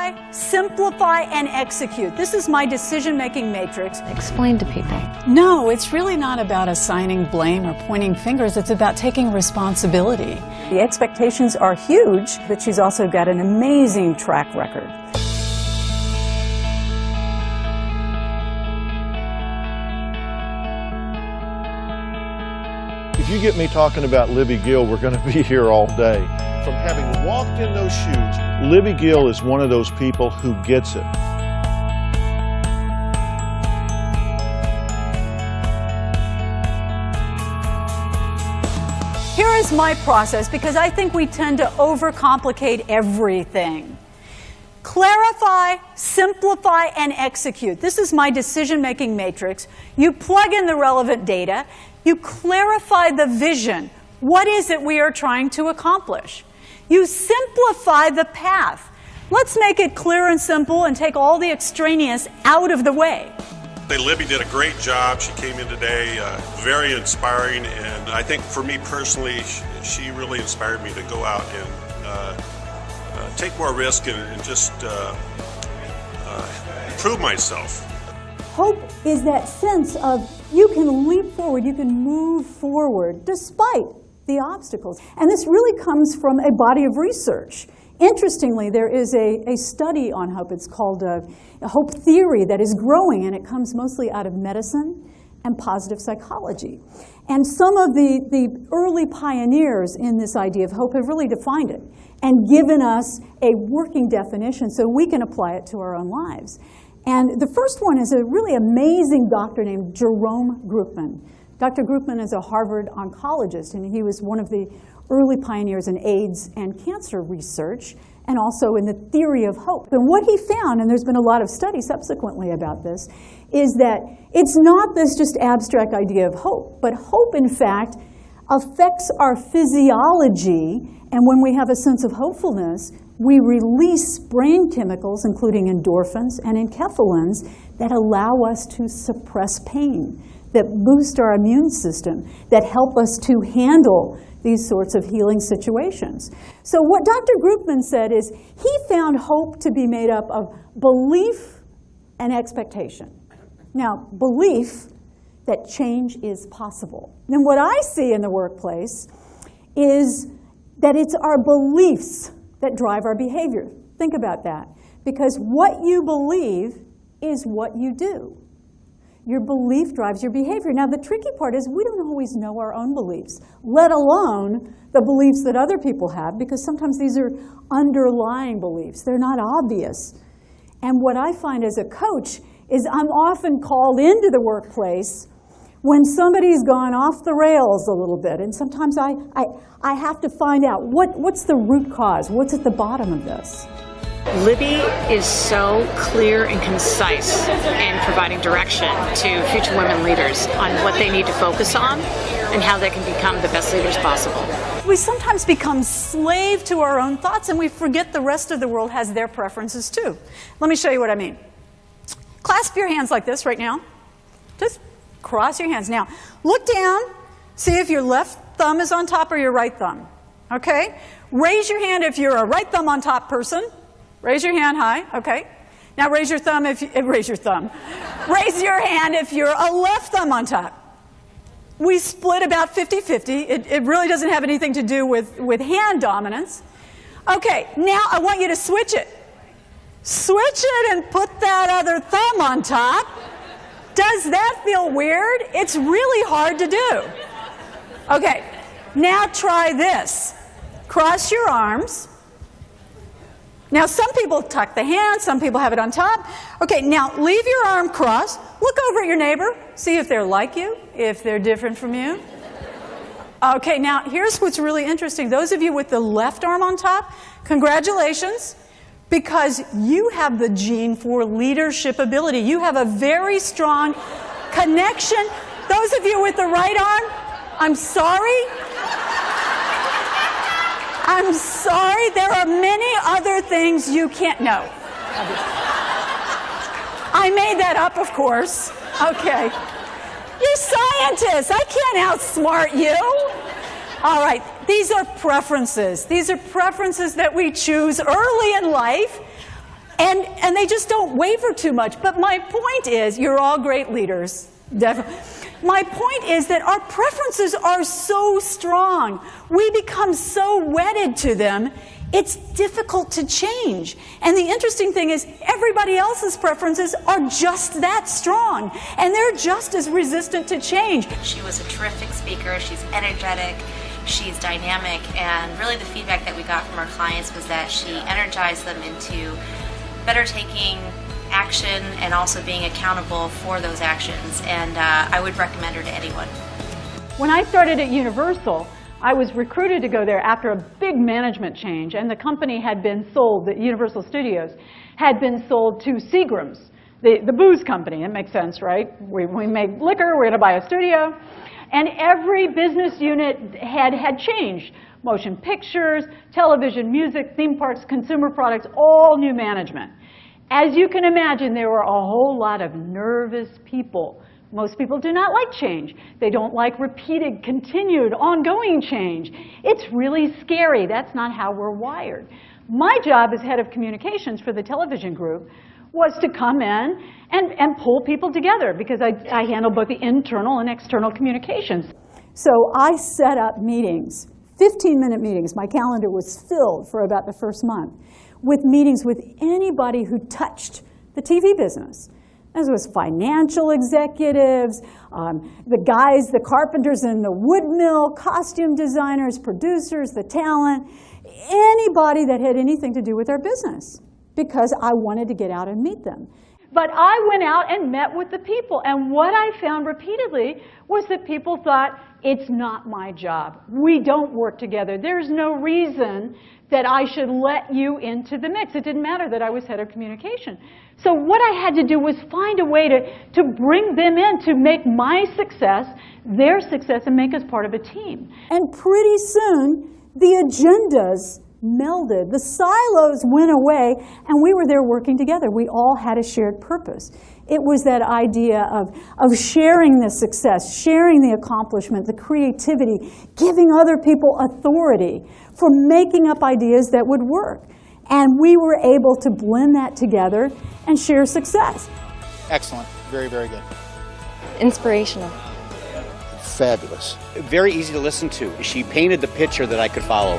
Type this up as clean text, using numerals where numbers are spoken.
Clarify, simplify, and execute. This is my decision-making matrix. Explain to people. No, it's really not about assigning blame or pointing fingers. It's about taking responsibility. The expectations are huge, but she's also got an amazing track record. If you get me talking about Libby Gill, we're going to be here all day. From having walked in those shoes, Libby Gill is one of those people who gets it. Here is my process, because I think we tend to overcomplicate everything. Clarify, simplify, and execute. This is my decision-making matrix. You plug in the relevant data. You clarify the vision. What is it we are trying to accomplish? You simplify the path. Let's make it clear and simple and take all the extraneous out of the way. Libby did a great job. She came in today, very inspiring, and I think for me personally, she really inspired me to go out and take more risk and just prove myself. Hope is that sense of you can leap forward, you can move forward despite the obstacles. And this really comes from a body of research. Interestingly, there is a study on hope. It's called a hope theory that is growing, and it comes mostly out of medicine and positive psychology. And some of the early pioneers in this idea of hope have really defined it and given us a working definition so we can apply it to our own lives. And the first one is a really amazing doctor named Jerome Groopman. Dr. Groopman is a Harvard oncologist, and he was one of the early pioneers in AIDS and cancer research, and also in the theory of hope. And what he found, and there's been a lot of studies subsequently about this, is that it's not this just abstract idea of hope, but hope, in fact, affects our physiology, and when we have a sense of hopefulness, we release brain chemicals, including endorphins and enkephalins, that allow us to suppress pain, that boost our immune system, that help us to handle these sorts of healing situations. So what Dr. Groopman said is he found hope to be made up of belief and expectation. Now, belief that change is possible. And what I see in the workplace is that it's our beliefs that drive our behavior. Think about that. Because what you believe is what you do. Your belief drives your behavior. Now, the tricky part is we don't always know our own beliefs, let alone the beliefs that other people have, because sometimes these are underlying beliefs. They're not obvious. And what I find as a coach is I'm often called into the workplace when somebody's gone off the rails a little bit. And sometimes I have to find out what's the root cause, what's at the bottom of this. Libby is so clear and concise in providing direction to future women leaders on what they need to focus on and how they can become the best leaders possible. We sometimes become slave to our own thoughts, and we forget the rest of the world has their preferences too. Let me show you what I mean. Clasp your hands like this right now. Just cross your hands. Now, look down. See if your left thumb is on top or your right thumb. Okay? Raise your hand if you're a right thumb on top person. Raise your hand high. Okay. Now raise your thumb if you, raise your thumb. Raise your hand if you're a left thumb on top. We split about 50-50. It really doesn't have anything to do with hand dominance. Okay, now I want you to switch it. Switch it and put that other thumb on top. Does that feel weird? It's really hard to do. Okay, now try this. Cross your arms. Now, some people tuck the hand, some people have it on top. Okay, now leave your arm crossed. Look over at your neighbor. See if they're like you, if they're different from you. Okay, now here's what's really interesting. Those of you with the left arm on top, congratulations, because you have the gene for leadership ability. You have a very strong connection. Those of you with the right arm, I'm sorry. I'm sorry, there are many other things you can't know. I made that up, of course. Okay. You're scientists. I can't outsmart you. All right. These are preferences. These are preferences that we choose early in life. And they just don't waver too much. But my point is, you're all great leaders, definitely. My point is that our preferences are so strong. We become so wedded to them, it's difficult to change. And the interesting thing is, everybody else's preferences are just that strong, and they're just as resistant to change. She was a terrific speaker. She's energetic. She's dynamic. And really the feedback that we got from our clients was that she energized them into better taking action and also being accountable for those actions. And I would recommend her to anyone. When I started at Universal, I was recruited to go there after a big management change, and the company had been sold, the Universal Studios, had been sold to Seagram's, the booze company. It makes sense, right? We make liquor, we're going to buy a studio. And every business unit had changed. Motion pictures, television, music, theme parks, consumer products, all new management. As you can imagine, there were a whole lot of nervous people. Most people do not like change. They don't like repeated, continued, ongoing change. It's really scary. That's not how we're wired. My job as head of communications for the television group was to come in and pull people together, because I handle both the internal and external communications. So I set up meetings, 15-minute meetings. My calendar was filled for about the first month with meetings with anybody who touched the TV business. This was financial executives, the guys, the carpenters in the wood mill, costume designers, producers, the talent, anybody that had anything to do with our business, because I wanted to get out and meet them. But I went out and met with the people, and what I found repeatedly was that people thought, it's not my job. We don't work together. There's no reason that I should let you into the mix. It didn't matter that I was head of communication. So what I had to do was find a way to bring them in, to make my success their success, and make us part of a team. And pretty soon, the agendas melded. The silos went away, and we were there working together. We all had a shared purpose. It was that idea of sharing the success, sharing the accomplishment, the creativity, giving other people authority for making up ideas that would work. And we were able to blend that together and share success. Excellent. Very, very good. Inspirational. Fabulous. Very easy to listen to. She painted the picture that I could follow.